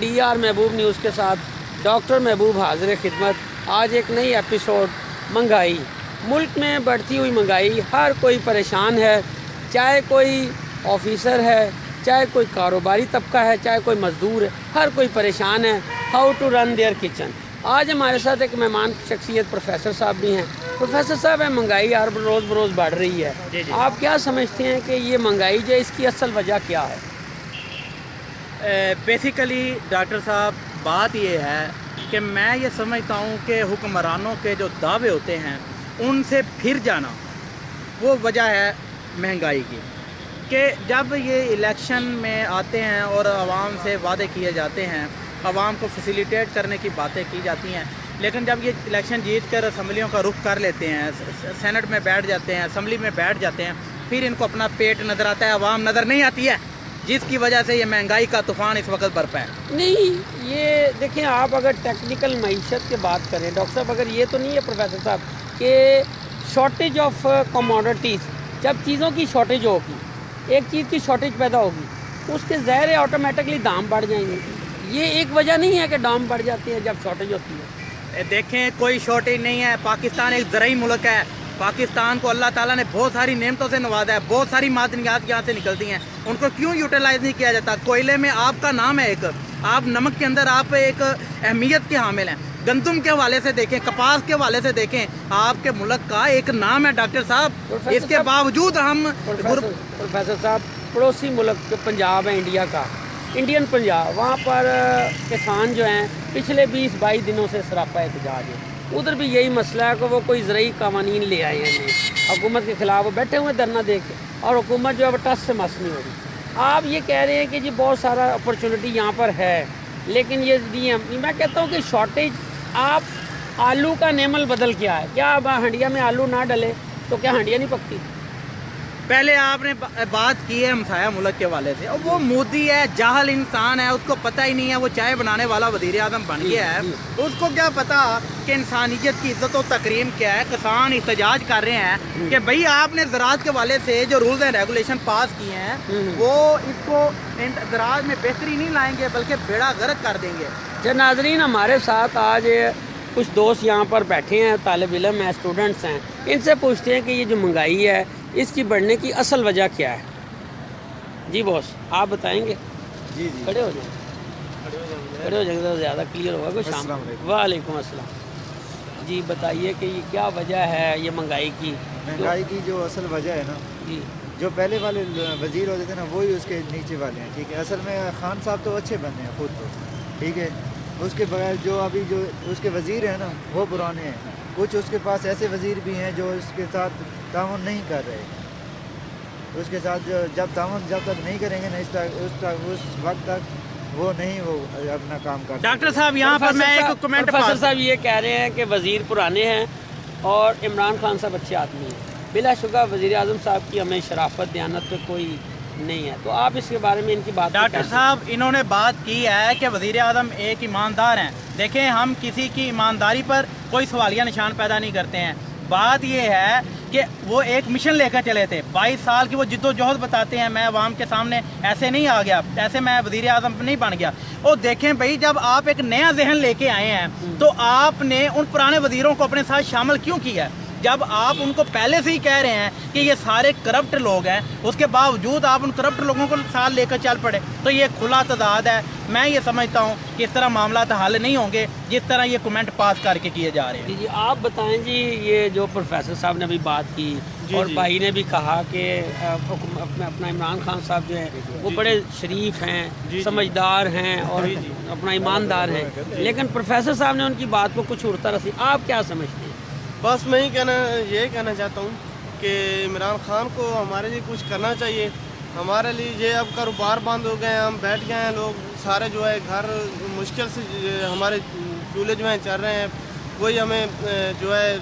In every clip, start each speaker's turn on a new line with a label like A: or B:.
A: PR महबूब news के साथ doctor महबूब हाजिर खिदमत। आज एक नई एपिसोड महंगाई। मुल्क में बढ़ती हुई महंगाई, हर कोई परेशान है, चाहे कोई ऑफिसर है, चाहे कोई कारोबारी तबका है, चाहे कोई मज़दूर है, हर कोई परेशान है how to run their kitchen. आज हमारे साथ एक मेहमान शख्सियत प्रोफेसर साहब भी हैं। प्रोफेसर साहब, है महंगाई हर रोज़ बरोज़ बढ़ रही है, आप क्या समझते हैं कि ये महंगाई जो इसकी असल वजह क्या है?
B: बेसिकली डॉक्टर साहब, बात ये है कि मैं ये समझता हूँ कि हुक्मरानों के जो दावे होते हैं उनसे फिर जाना वो वजह है महंगाई की। कि जब ये इलेक्शन में आते हैं और आवाम से वादे किए जाते हैं, आवाम को फैसिलिटेट करने की बातें की जाती हैं, लेकिन जब ये इलेक्शन जीत कर असम्बलियों का रुख कर लेते हैं, सेनेट में बैठ जाते हैं, असम्बली में बैठ जाते हैं, फिर इनको अपना पेट नज़र आता है, आवाम नज़र नहीं आती है, जिसकी वजह से ये महंगाई का तूफ़ान इस वक्त बरपा है।
A: नहीं, ये देखें, आप अगर टेक्निकल मईशत की बात करें डॉक्टर साहब, अगर ये तो नहीं है प्रोफेसर साहब कि शॉर्टेज ऑफ कमोडिटीज़, जब चीज़ों की शॉर्टेज होगी, एक चीज़ की शॉर्टेज पैदा होगी, उसके ज़ाहिर है ऑटोमेटिकली दाम बढ़ जाएंगे। ये एक वजह नहीं है कि दाम बढ़ जाती है जब शॉर्टेज होती है।
B: देखें, कोई शॉर्टेज नहीं है। पाकिस्तान एक ज़रई मुल्क है। पाकिस्तान को अल्लाह ताला ने बहुत सारी नेमतों से नवाजा है, बहुत सारी मादनियात यहाँ से निकलती हैं, उनको क्यों यूटिलाइज नहीं किया जाता? कोयले में आपका नाम है, एक आप नमक के अंदर आप एक अहमियत के हामिल हैं। गंदम के हवाले से देखें, कपास के हवाले से देखें, आपके मुल्क का एक नाम है डॉक्टर साहब। इसके बावजूद हम
A: प्रोफेसर साहब, पड़ोसी मुल्क पंजाब है इंडिया का, इंडियन पंजाब, वहाँ पर किसान जो हैं पिछले 20-22 दिनों से सरापा एहतजाज है। उधर भी यही मसला है कि वो कोई ज़रई कानून ले आए हैं हुकूमत के ख़िलाफ़, वो बैठे हुए धरना दे के, और हुकूमत जो है वो टस से मस नहीं हो रही। आप ये कह रहे हैं कि जी बहुत सारा अपॉर्चुनिटी यहाँ पर है, लेकिन ये मैं कहता हूँ कि शॉर्टेज, आप आलू का नेमल बदल क्या है? क्या अब हंडिया में आलू ना डले तो क्या हंडिया नहीं पकती?
B: पहले आपने बात की है हमसाया मुल्क के वाले से, और वो मोदी है, जाहल इंसान है, उसको पता ही नहीं है, वो चाय बनाने वाला वज़ीर आज़म बन गया है। उसको क्या पता कि इंसानियत की इज्जत और तकरीम क्या है। किसान एहतजाज कर रहे हैं कि भाई आपने ज़राअत के वाले से जो रूल्स एंड रेगुलेशन पास किए हैं वो इसको ज़राअत में बेहतरी नहीं लाएंगे बल्कि बेड़ा गर्क कर देंगे।
A: जब नाज़रीन, हमारे साथ आज कुछ दोस्त यहाँ पर बैठे हैं, तालिब इल्म हैं, स्टूडेंट्स हैं, इनसे पूछते हैं कि ये जो महंगाई है इसकी बढ़ने की असल वजह क्या है? जी बॉस, आप बताएंगे?
C: जी
A: खड़े हो जाएं, खड़े हो जाएंगे तो ज़्यादा क्लियर होगा कुछ। शाम वालेकुम अस्सलाम। जी बताइए कि ये क्या वजह है ये महंगाई की?
C: महंगाई की जो असल वजह है ना
A: जी,
C: जो पहले वाले वज़ीर होते थे ना, वही उसके नीचे वाले हैं, ठीक है। असल में खान साहब तो अच्छे बने हैं खुद तो, ठीक है। उसके बगैर जो अभी जो उसके वज़ीर हैं ना वो पुराने हैं। कुछ उसके पास ऐसे वज़ीर भी हैं जो उसके साथ ताउन नहीं कर रहे। उसके साथ जब तक नहीं करेंगे ना उस वक्त तक वो नहीं वो अपना काम कर।
B: डॉक्टर साहब, यहाँ पर मैं एक कमेंट,
A: प्रोफेसर साहब ये कह रहे हैं कि वज़ीर पुराने हैं और इमरान खान साहब अच्छे आदमी हैं। बिलाशुबा वज़ीर आज़म साहब की हमें शराफत दयानत पे कोई नहीं है, तो आप इसके बारे में इनकी बात?
B: डॉक्टर साहब, इन्होंने बात की है कि वज़ीर आज़म एक ईमानदार हैं। देखें, हम किसी की ईमानदारी पर कोई सवालिया निशान पैदा नहीं करते हैं। बात ये है कि वो एक मिशन लेकर चले थे, 22 साल की वो जिद्दोजहद बताते हैं। मैं अवाम के सामने ऐसे नहीं आ गया, ऐसे मैं वज़ीर आज़म नहीं बन गया। और देखें भाई, जब आप एक नया जहन लेके आए हैं तो आपने उन पुराने वज़ीरों को अपने साथ शामिल क्यों किया? जब आप उनको पहले से ही कह रहे हैं कि ये सारे करप्ट लोग हैं, उसके बावजूद आप उन करप्ट लोगों को साथ लेकर चल पड़े, तो ये खुला तजाद है। मैं ये समझता हूँ कि इस तरह मामला हल नहीं होंगे जिस तरह ये कमेंट पास करके किए जा रहे हैं।
A: जी, आप बताएं जी, ये जो प्रोफेसर साहब ने अभी बात की और भाई ने भी कहा कि अपना इमरान खान साहब जो हैं वो बड़े शरीफ हैं, समझदार हैं और अपना ईमानदार हैं, लेकिन प्रोफेसर साहब ने उनकी बात को कुछ उड़ता रसी। आप क्या समझते हैं?
D: बस मैं ये कहना चाहता हूँ कि इमरान खान को हमारे लिए कुछ करना चाहिए। हमारे लिए ये अब कारोबार बंद हो गए हैं, हम बैठ गए हैं, लोग सारे जो है घर मुश्किल से हमारे चूल्हे जो हैं चल रहे हैं, कोई हमें जो है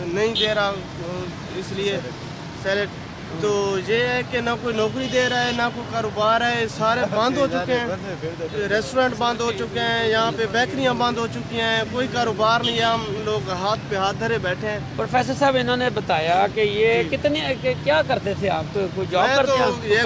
D: नहीं दे रहा, इसलिए सैलरी। तो ये है कि ना कोई नौकरी दे रहा है ना कोई कारोबार है, सारे बंद हो चुके हैं, रेस्टोरेंट बंद हो चुके हैं, यहाँ पे बेकरियाँ बंद हो चुकी हैं, कोई कारोबार नहीं है, हम लोग हाथ पे हाथ धरे बैठे हैं।
A: प्रोफेसर साहब, इन्होंने बताया कि ये क्या करते थे आप? कोई जॉब करते हैं?
D: ये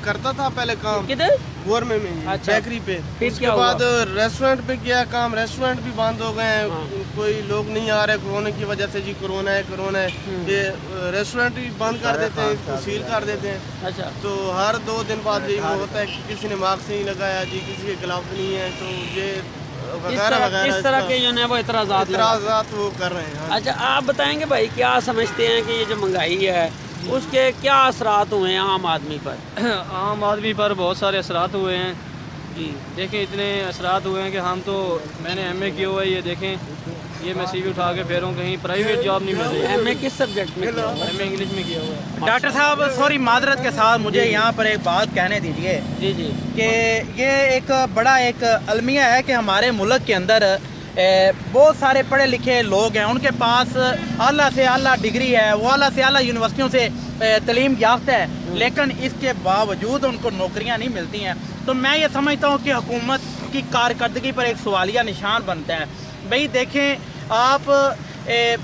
D: करता था पहले काम
A: किधर?
D: गोरमे में ही,
A: अच्छा।
D: बेकरी पे।
A: फिर
D: उसके
A: क्या हुआ?
D: बाद रेस्टोरेंट पे किया काम, रेस्टोरेंट भी बंद हो गए हैं।
A: हाँ।
D: कोई लोग नहीं आ रहे कोरोना की वजह से, जी कोरोना है ये रेस्टोरेंट भी बंद कर देते हैं, इसको सील कर देते हैं।
A: अच्छा,
D: तो हर 2 दिन बाद यही होता है कि किसी ने मास्क नहीं लगाया जी, किसी के गिलाफ नहीं है, तो ये वगैरह वगैरह
A: इस तरह के जो है वो
D: इतराज़ात वो कर रहे हैं। हाँ।
A: अच्छा, आप बताएंगे भाई, क्या समझते हैं कि ये जो महंगाई है उसके क्या असरात हुए हैं आम आदमी पर?
E: आम आदमी पर बहुत सारे असरात हुए हैं जी। देखें इतने असरात हुए हैं कि हम तो, मैंने एमए किया हुआ है, ये देखें ये मैं सीवी उठा के फेरूँ, कहीं प्राइवेट जॉब नहीं मिल रही है।
A: एमए किस सब्जेक्ट में?
E: एमए इंग्लिश में किया हुआ है।
B: डॉक्टर साहब सॉरी माजरत के साथ मुझे यहाँ पर एक बात कहने दीजिए
A: जी जी
B: कि ये एक बड़ा एक अलमिया है कि हमारे मुल्क के अंदर बहुत सारे पढ़े लिखे लोग हैं, उनके पास आला से आला डिग्री है, वो आला से आला यूनिवर्सिटियों से तालीम याफ्ता है, लेकिन इसके बावजूद उनको नौकरियां नहीं मिलती हैं। तो मैं ये समझता हूँ कि हुकूमत की कारकर्दगी पर एक सवालिया निशान बनता है। भाई देखें आप,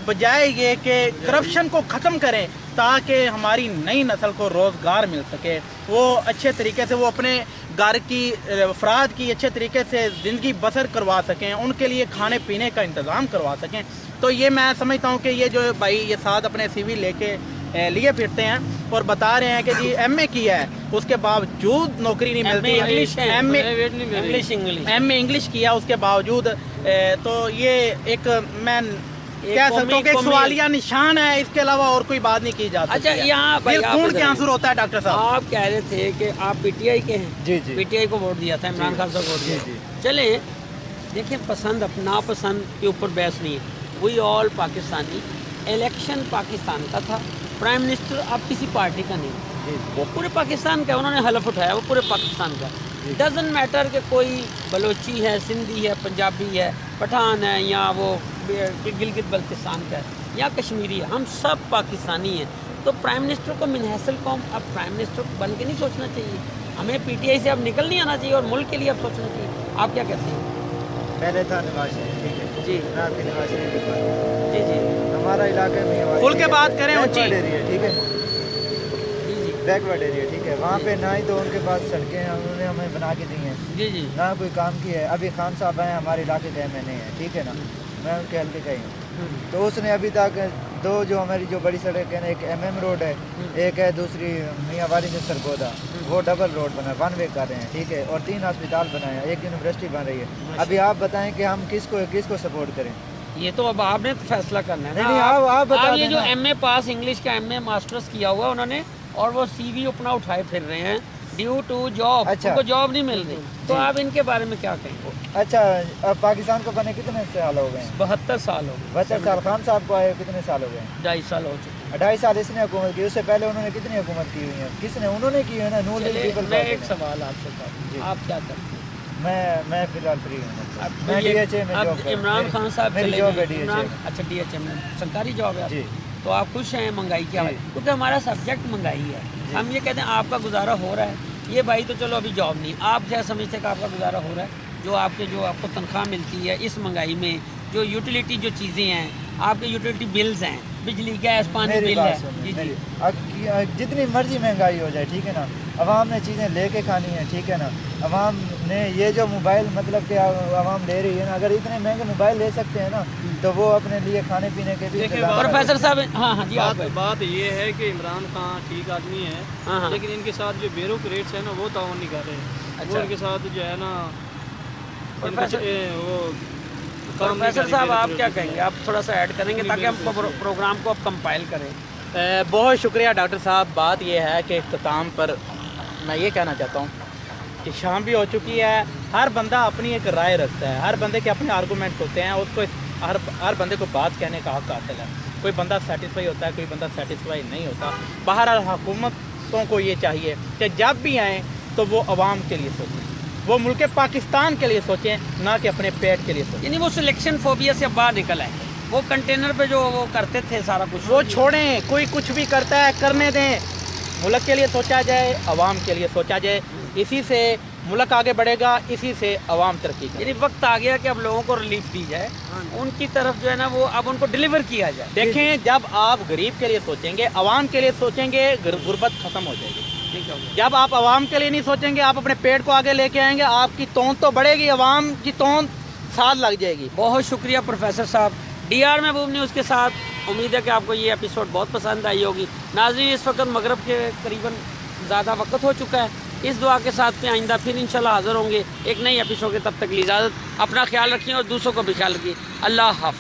B: बजाय ये कि करप्शन को ख़त्म करें ताकि हमारी नई नस्ल को रोज़गार मिल सके, वो अच्छे तरीके से वो अपने घर की अफराद की अच्छे तरीके से ज़िंदगी बसर करवा सकें, उनके लिए खाने पीने का इंतज़ाम करवा सकें। तो ये मैं समझता हूँ कि ये जो भाई ये साथ अपने सीवी लेके लिए फिरते हैं और बता रहे हैं कि जी एमए किया है, उसके बावजूद नौकरी नहीं मिलती। एमए इंग्लिश किया उसके बावजूद, तो ये एक मैं कह सकता हूँ कि एक सवालिया निशान है, इसके अलावा और कोई बात नहीं की जा सकती।
A: अच्छा, यहाँ भाई आप
B: खून के आंसू होता है। डॉक्टर साहब
A: आप कह रहे थे कि आप पीटीआई के हैं।
C: जी जी।
A: पीटीआई को वोट दिया था, इमरान खान साहब को वोट दिया। चले देखिए, पसंद अपना पसंद के ऊपर बहस नहीं है। We all Pakistani, election Pakistan का था, प्राइम मिनिस्टर अब किसी पार्टी का नहीं, वो पूरे पाकिस्तान का, उन्होंने हलफ उठाया, वो पूरे पाकिस्तान का। डजंट मैटर कि कोई बलोची है, सिंधी है, पंजाबी है, पठान है, या वो गिलगित बल्तिस्तान का है, या कश्मीरी है, हम सब पाकिस्तानी हैं। तो प्राइम मिनिस्टर को मिनहसल कौम अब प्राइम मिनिस्टर बन के नहीं सोचना चाहिए, हमें पीटीआई से अब निकल नहीं आना चाहिए और मुल्क के लिए अब सोचना चाहिए। आप क्या कहते हैं?
C: पहले था नवाज शरीफ, ठीक है
A: जी
C: मैं आपके नवाज शरीफ की बात करूं।
A: जी जी
C: हमारा इलाके में हमारी
B: खुल के बात करें ऊंची।
C: बैकवर्ड एरिया, ठीक है,
A: जी जी
C: बैकवर्ड एरिया, ठीक है, वहाँ पे ना ही तो उनके पास सड़कें हैं, उन्होंने हमें बना के दी हैं,
A: जी जी
C: ना कोई काम की है। अभी खान साहब आए हमारे इलाके के एमएनए हैं, ठीक है ना, मैं उनके हल्के का ही हूँ। तो उसने अभी तक 2 जो हमारी जो बड़ी सड़क है ना, एक MM रोड है, एक है दूसरी मियाँ वाली से सरगोदा, वो डबल रोड बना, 1 वे कर रहे हैं, ठीक है, और 3 अस्पताल बनाए हैं, एक यूनिवर्सिटी बन रही है। अभी आप बताएं कि हम किसको सपोर्ट करें?
A: ये तो अब आपने तो फैसला करना है ना।
C: नहीं, आप बता
A: ये जो
C: देना।
A: एमए पास इंग्लिश का एमए मास्टर्स किया हुआ उन्होंने, और वो सीवी अपना उठाए फिर रहे हैं ड्यू टू जॉब,
C: अच्छा।
A: उनको जॉब नहीं मिल रही। तो आप इनके बारे में क्या कहेंगे?
C: अच्छा, अब पाकिस्तान को बने कितने साल हो गए हैं?
A: 72 साल हो गए।
C: 72 साल। खान साहब को आए कितने साल हो गए हैं?
A: 2.5 साल हो चुके
C: 2.5 साल इसने हुकूमत की, उससे पहले उन्होंने कितनी हुकूमत की हुई है? किसने? उन्होंने की है ना, नून
A: हैं।
C: लीग
A: चलिए,
C: पीपल
A: मैं
C: पार्टी
A: एक
C: ने।
A: सवाल आपसे करता
C: जी।
A: हूं, आप क्या करते हैं?
C: मैं फिलहाल फ्री हूँ,
A: अब
C: मैं
A: ये-
C: DHA में
A: अब
C: जॉब कर-
A: इमरान खान साहब
C: मेरी
A: चले
C: जॉब
A: गए।
C: है DHA
A: इमरान,
C: में।
A: अच्छा DHA में सरकारी जॉब है
C: जी।
A: आपकी। तो आप खुश हैं महंगाई क्या है?
C: जी।
A: क्योंकि हमारा सब्जेक्ट महंगाई है। हम ये कहते हैं आपका गुजारा हो रहा है, ये भाई तो चलो अभी जॉब नहीं, आप क्या समझते हैं कि आपका गुजारा हो रहा है? जो आपको तनख्वाह मिलती है इस महंगाई में, जो यूटिलिटी जो चीज़ें हैं, आपके यूटिलिटी बिल्स हैं, बिजली गैस पानी
C: मेरी
A: बिल
C: बात
A: है।
C: सुनिए,
A: जी जी
C: मेरी- अब जितनी मर्जी महंगाई हो जाए, ठीक है ना, अवाम ने चीज़ें लेके खानी है, ठीक है ना, अवाम ने ये जो मोबाइल मतलब कि अवाम ले रही है ना, अगर इतने महंगे मोबाइल ले सकते हैं ना, तो वो अपने लिए खाने पीने के भी
E: देखिए,
C: इंतजाम
A: प्रोफेसर साहब, हाँ हाँ जी आप
E: बात ये है कि इमरान खान ठीक आदमी है,
A: हाँ, हाँ।
E: लेकिन इनके साथ जो ब्यूरोक्रेट्स है ना वो ताउन नहीं कर रहे हैं।
A: अच्छा।
E: वो इनके साथ जो है ना
A: प्रोफेसर-
E: वो काम नहीं
A: प्रोफेसर
E: कर
A: साहब
E: रहे
A: आप क्या
E: bureaucrats।
A: कहेंगे? आप थोड़ा सा ऐड करेंगे ताकि हम प्रोग्राम को अब कंपाइल करें।
B: बहुत शुक्रिया डॉक्टर साहब। बात यह है कि इख्तिताम पर मैं ये कहना चाहता हूँ कि शाम भी हो चुकी है, हर बंदा अपनी एक राय रखता है, हर बंदे के अपने आर्गूमेंट होते हैं, उसको हर बंदे को बात कहने का हक हासिल है। कोई बंदा सेटिस्फाई होता है, कोई बंदा सेटिस्फाई नहीं होता। बहरहाल हुकूमतों को ये चाहिए कि जब भी आएँ तो वो आवाम के लिए सोचें, वो मुल्क पाकिस्तान के लिए सोचें, ना कि अपने पेट के लिए सोचें।
A: यानी वो सिलेक्शन फोबिया से अब बाहर निकल आए। वो कंटेनर पे जो वो करते थे सारा कुछ,
B: वो छोड़ें, कोई कुछ भी करता है करने दें, मुल्क के लिए सोचा जाए, आवाम के लिए सोचा जाए, इसी से मुल्क आगे बढ़ेगा, इसी से आवाम तरक्की करेगी।
A: यानी वक्त आ गया कि अब लोगों को रिलीफ दी जाए, उनकी तरफ जो है ना वो अब उनको डिलीवर किया जाए।
B: देखें, जब आप गरीब के लिए सोचेंगे, आवाम के लिए सोचेंगे, गुर्बत खत्म हो जाएगी।
A: ٹھیک ہے
B: جب آپ عوام کے لیے نہیں سوچیں گے، آپ اپنے پیٹ کو آگے لے کے آئیں گے، آپ کی توند تو بڑھے گی، عوام کی توند ساتھ لگ جائے گی.
A: بہت شکریہ پروفیسر صاحب. ڈی آر محبوب نیوز کے ساتھ امید ہے کہ آپ کو یہ ایپیسوڈ بہت پسند آئی ہوگی. ناظرین اس وقت مغرب کے قریباً زیادہ وقت ہو چکا ہے. اس دعا کے ساتھ میں آئندہ پھر انشاءاللہ حاضر ہوں گے ایک نئی ایپیسوڈ کے. تب تک کی اجازت. اپنا خیال رکھیں اور دوسروں کو بھی خیال رکھیں. اللہ حافظ.